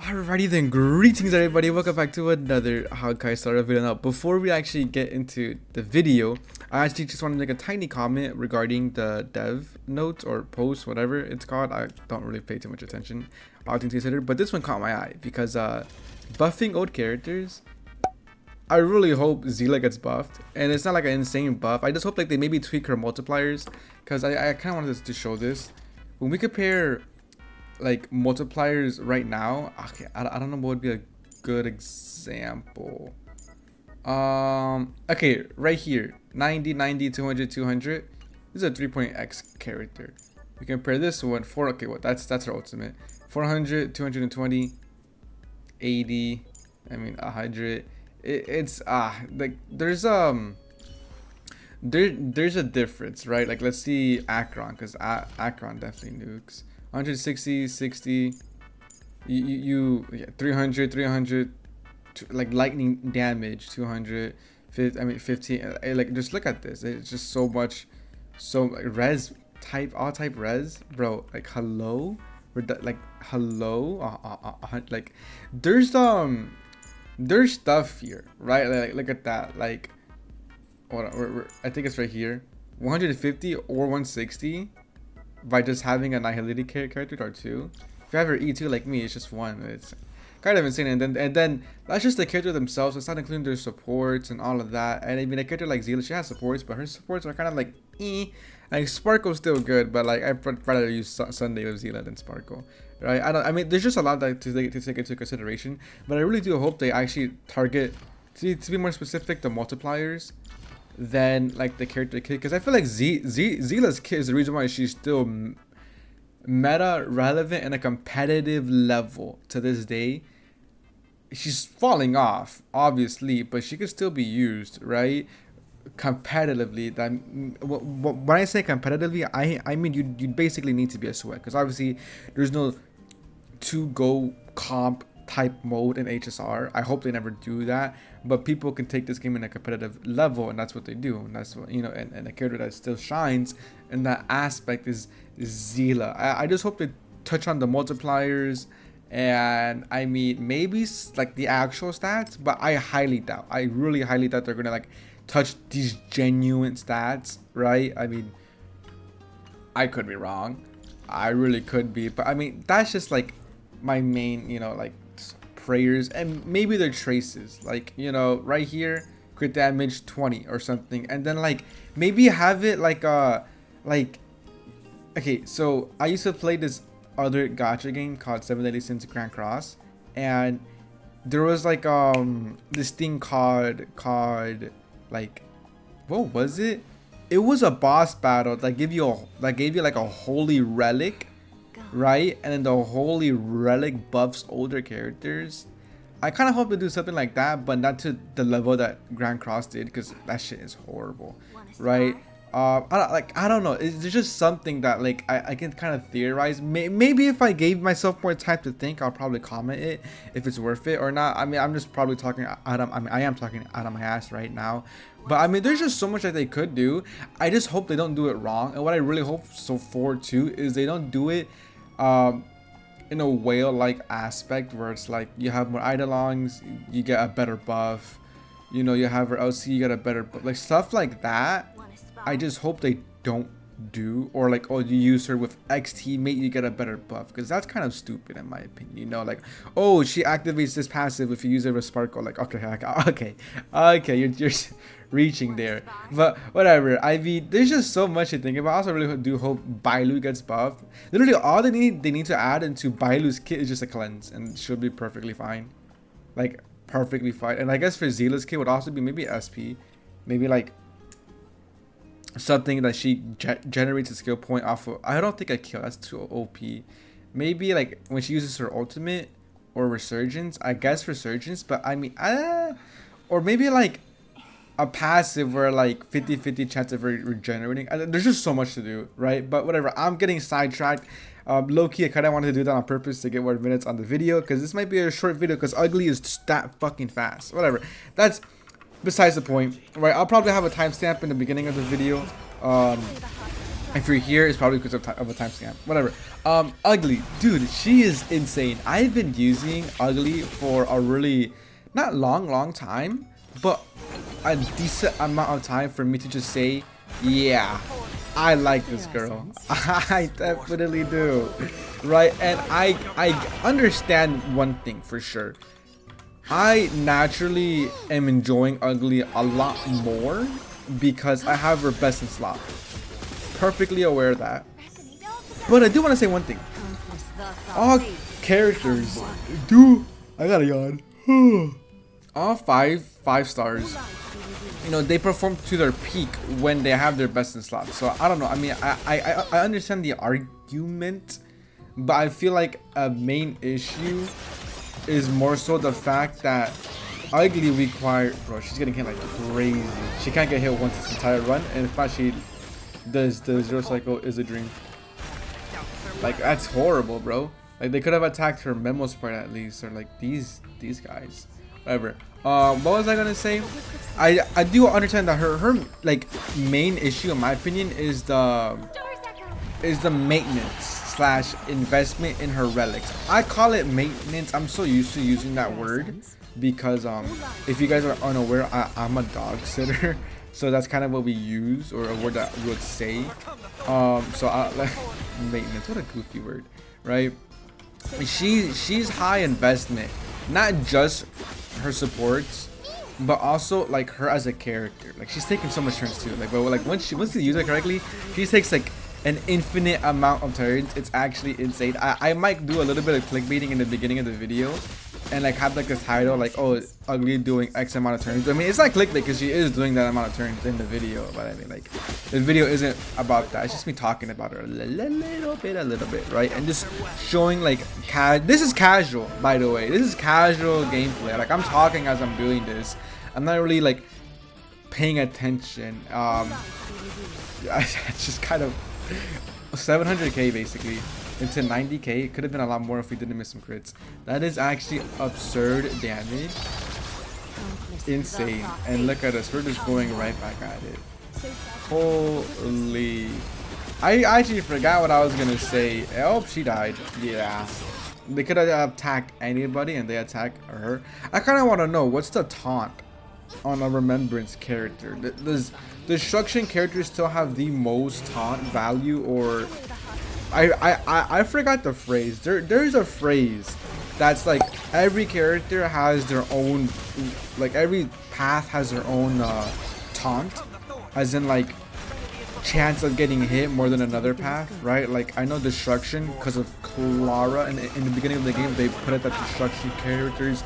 Alrighty then, greetings everybody, welcome back to another Honkai starter video. Now, before we actually get into the video, I actually just want to make a tiny comment regarding the dev note or post, whatever it's called. I don't really pay too much attention, all things considered, but this one caught my eye because buffing old characters, I really hope Zila gets buffed, and it's not like an insane buff. I just hope like they maybe tweak her multipliers, because I kind of wanted to show this. When we compare like multipliers right now, okay, I don't know what would be a good example. Okay, right here, 90, 90, 200, 200. This is a 3.x character. We compare this one for, okay, what, that's her ultimate. 400, 220, 80, I mean 100. It's like there's a difference, right? Like let's see Akron, because Akron definitely nukes. 160, 60, yeah, 300, 300, like lightning damage, 200, 50, I mean 15. Like just look at this. It's just so much, so like res type, all type res, bro. Like hello, like hello, like there's stuff here, right? Like look at that. Like, hold on, I think it's right here. 150 or 160. By just having a Nihility character or two. If you have her E2 like me, it's just one. It's kind of insane. And then that's just the character themselves. It's not including their supports and all of that. And I mean, a character like Zila, she has supports, but her supports are kind of like Like Sparkle's still good, but like I'd rather use Sunday with Zila than Sparkle, right? I mean, there's just a lot that to take into consideration. But I really do hope they actually target to be more specific the multipliers than like the character kit, because I feel like Zila's kit is the reason why she's still meta relevant and a competitive level to this day. She's falling off obviously, but she could still be used, right? Competitively. That when I say competitively, I mean you basically need to be a sweat, because obviously there's no to go comp type mode in HSR. I hope they never do that, but people can take this game in a competitive level, and that's what they do, and that's what, you know, and a character that still shines in that aspect is Zila. I just hope they touch on the multipliers, and I mean maybe like the actual stats, but I highly doubt, I really highly doubt they're gonna like touch these genuine stats, right? I mean, I could be wrong, I really could be, but I mean that's just like my main, you know, like prayers, and maybe their traces, like, you know, right here, crit damage 20 or something, and then like maybe have it like like, okay, so I used to play this other gacha game called 7 Deadly Sins Grand Cross, and there was like this thing called like, what was it? It was a boss battle that gave you like a holy relic, right? And then the holy relic buffs older characters. I kind of hope to do something like that, but not to the level that Grand Cross did, because that shit is horrible, right? I don't know. There's just something that like I can kind of theorize. Maybe if I gave myself more time to think, I'll probably comment it if it's worth it or not. I mean, I'm just probably talking out of, I mean, I am talking out of my ass right now. But I mean, there's just so much that they could do. I just hope they don't do it wrong. And what I really hope so forward to is they don't do it in a whale like aspect where it's like you have more Eidolons, you get a better buff, you know, you have her LC, you get a better buff, like stuff like that. I just hope they don't do, or like, oh, you use her with X teammate, you get a better buff, because that's kind of stupid in my opinion, you know, like, oh, she activates this passive if you use it with Sparkle, like, okay, you're reaching there, but whatever. I mean, there's just so much to think about. I also really do hope Bailu gets buffed. Literally all they need to add into Bailu's kit is just a cleanse, and she'll be perfectly fine, like perfectly fine. And I guess for Zila's kit would also be maybe SP, maybe like something that she generates a skill point off of. I don't think a kill, that's too OP. Maybe like when she uses her ultimate or resurgence, I guess resurgence, but I mean, or maybe like a passive where like 50-50 chance of regenerating. There's just so much to do, right? But whatever, I'm getting sidetracked. Low-key, I kind of wanted to do that on purpose to get more minutes on the video, because this might be a short video, because Ugly is that fucking fast. Whatever, that's besides the point, right? I'll probably have a timestamp in the beginning of the video, If you're here, it's probably because of a time scam. Whatever. Ugly. Dude, she is insane. I've been using Ugly for a really, not long time, but a decent amount of time for me to just say, yeah, I like this girl. I definitely do. Right? And I understand one thing for sure. I naturally am enjoying Ugly a lot more because I have her best in slot. Perfectly aware of that. But I do want to say one thing. All characters do. I got a yawn. All five stars, you know, they perform to their peak when they have their best in slot. So I don't know. I mean, I understand the argument, but I feel like a main issue is more so the fact that Ugly require, bro, she's getting hit like crazy. She can't get hit once this entire run, and if not, she does the zero cycle is a dream. Like, that's horrible, bro. Like, they could have attacked her memo sprite at least, or like these guys. Whatever. What was I gonna say? I do understand that her like main issue, in my opinion, is the maintenance slash investment in her relics. I call it maintenance. I'm so used to using that word because if you guys are unaware, I'm a dog sitter, so that's kind of what we use, or a word that we would say. So like maintenance. What a goofy word, right? She's high investment, not just her supports, but also like her as a character. Like, she's taking so much turns too. Like, but like once you use it correctly, she takes like an infinite amount of turns. It's actually insane. I might do a little bit of clickbaiting in the beginning of the video and like have like this title like, oh, Ugly doing X amount of turns. I mean, it's not clickbait because she is doing that amount of turns in the video, but I mean, like, the video isn't about that. It's just me talking about her a little bit, right? And just showing like this is casual, by the way. This is casual gameplay. Like, I'm talking as I'm doing this. I'm not really like paying attention. It's just kind of 700k basically into 90k. It could have been a lot more if we didn't miss some crits. That is actually absurd damage. Insane. And look at us, we're just going right back at it. Holy, I actually forgot what I was gonna say. Oh, she died. Yeah, they could have attacked anybody and they attack her. I kind of want to know what's the taunt on a remembrance character. Does destruction characters still have the most taunt value, or I forgot the phrase. There's a phrase that's like every character has their own, like every path has their own taunt, as in like chance of getting hit more than another path, right? Like, I know destruction because of Clara, and in the beginning of the game they put it that destruction characters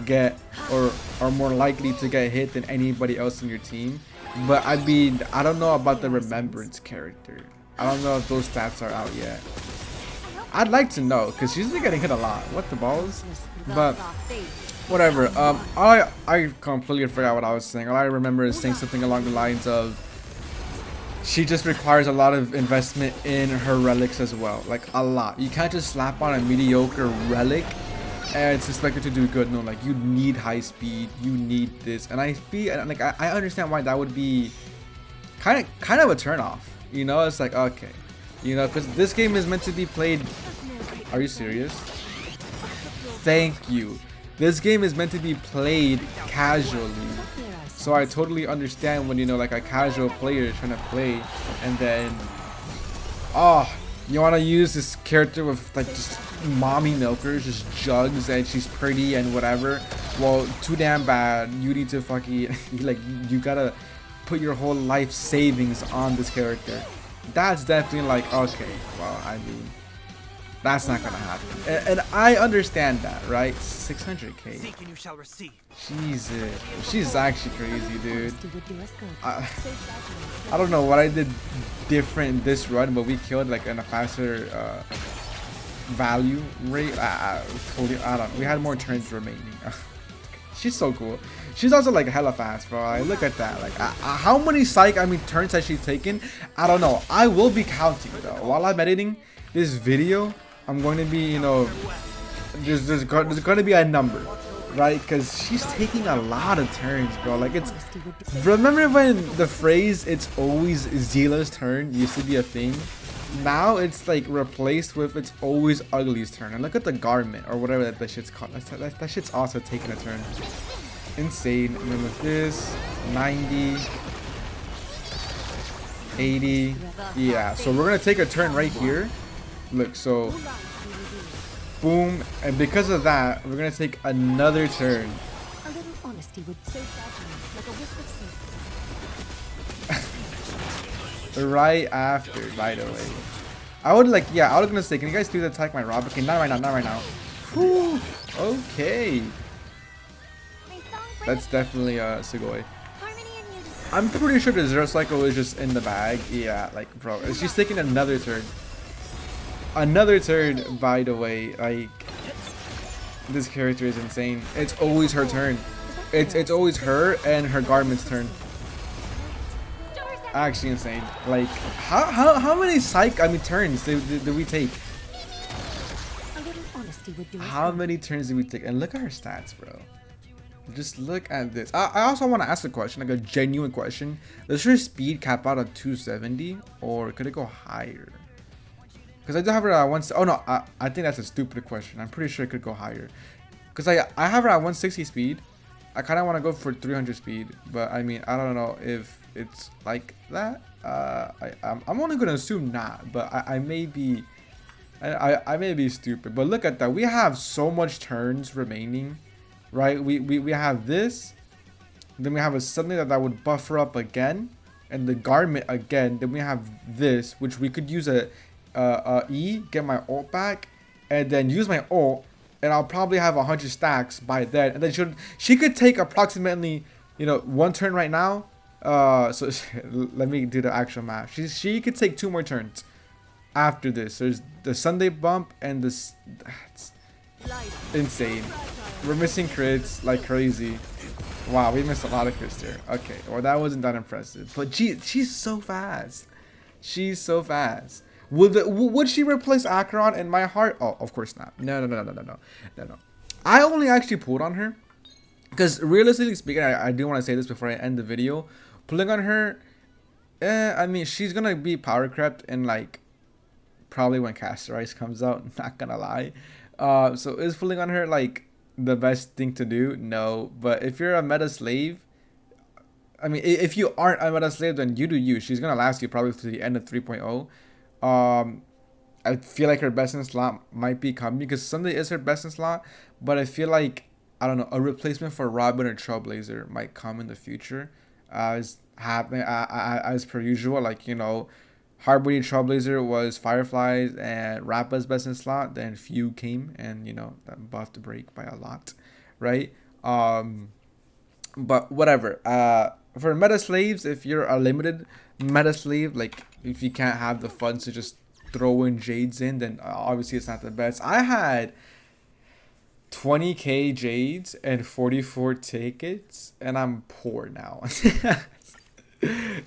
get or are more likely to get hit than anybody else in your team. But I mean, I don't know about the remembrance character. I don't know if those stats are out yet. I'd like to know because she's been getting hit a lot. What the balls? But whatever. I completely forgot what I was saying. All I remember is saying something along the lines of she just requires a lot of investment in her relics as well. Like, a lot. You can't just slap on a mediocre relic and it's expected to do good. No, like, you need high speed, you need this, and I feel like I understand why that would be kind of a turn off. You know, it's like, okay, you know, because this game is meant to be played. Are you serious? Thank you. This game is meant to be played casually, so I totally understand when, you know, like a casual player is trying to play, and then you want to use this character with like just mommy milkers, just jugs, and she's pretty and whatever. Well, too damn bad. You need to fucking like, you gotta put your whole life savings on this character. That's definitely like, okay, well, I mean, that's not gonna happen, and I understand that, right? 600k. Jesus, she's actually crazy, dude. I don't know what I did different this run, but we killed like in a faster value rate. I don't know. We had more turns remaining. She's so cool. She's also like hella fast, bro. Like, look at that. Like, how many turns has she taken? I don't know. I will be counting though. While I'm editing this video, I'm going to be, you know, there's going to be a number. right? Because she's taking a lot of turns, bro. Like, it's... Remember when the phrase, it's always Zila's turn, used to be a thing? Now it's, like, replaced with it's always Ugly's turn. And look at the garment, or whatever that shit's called. That shit's also taking a turn. Insane. And then with this, 90... 80. Yeah, so we're gonna take a turn right here. Look, so boom, and because of that, we're gonna take another turn. A little honesty would save like a wisp of silk. Right after, by the way. I would like, yeah, I was gonna say, can you guys please attack my Rob? Okay, not right now, not right now. Whew, okay. That's definitely Sugoi. I'm pretty sure the Zero Cycle is just in the bag. Yeah, like, bro, she's taking another turn. Another turn, by the way. Like, this character is insane. It's always her turn. It's always her and her garment's turn. Actually insane. Like, how many turns did we take? How many turns did we take? And look at her stats, bro. Just look at this. I also want to ask a question, like a genuine question. Does her speed cap out at 270, or could it go higher? Because I do have her at 1. Oh no, I think that's a stupid question. I'm pretty sure it could go higher. Because I have her at 160 speed. I kind of want to go for 300 speed, but I mean, I don't know if it's like that. I'm only gonna assume not, but I may be. I may be stupid, but look at that. We have so much turns remaining. Right, we have this, then we have something that would buffer up again, and the garment again. Then we have this, which we could use a E, get my ult back, and then use my ult, and I'll probably have 100 stacks by then. And then she could take approximately, you know, 1 turn right now. So let me do the actual math. She could take 2 more turns after this. There's the Sunday bump and this. That's insane. We're missing crits like crazy. Wow, we missed a lot of crits there. Okay, well, that wasn't that impressive. But she's so fast. She's so fast. Would she replace Acheron in my heart? Oh, of course not. No. I only actually pulled on her because, realistically speaking, I do want to say this before I end the video. Pulling on her, I mean, she's gonna be power crept in, like, probably when Casterize comes out. Not gonna lie. So is pulling on her like the best thing to do? No, but if you're a meta slave, I mean, if you aren't a meta slave, then you do you. She's gonna last you probably to the end of 3.0. I feel like her best in slot might be coming because Sunday is her best in slot, but I feel like, I don't know, a replacement for Robin or Trailblazer might come in the future, as per usual. Like, you know, Hardbody Trailblazer was Fireflies and Rappa's best in slot. Then Few came and, you know, that buffed the break by a lot, right? But whatever. For meta slaves, if you're a limited meta slave, like if you can't have the funds to just throw in Jades in, then obviously it's not the best. I had 20k Jades and 44 tickets, and I'm poor now.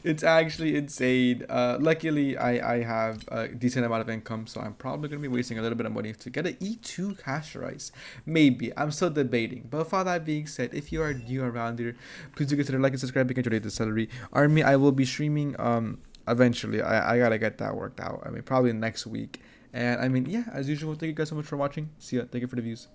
It's actually insane. Luckily, I have a decent amount of income, so I'm probably going to be wasting a little bit of money to get an E2 Casterize. Maybe. I'm still debating. But for that being said, if you are new around here, please do consider like and subscribe. You can donate the celery army. I will be streaming eventually. I got to get that worked out. I mean, probably next week. And I mean, yeah, as usual, thank you guys so much for watching. See ya. Thank you for the views.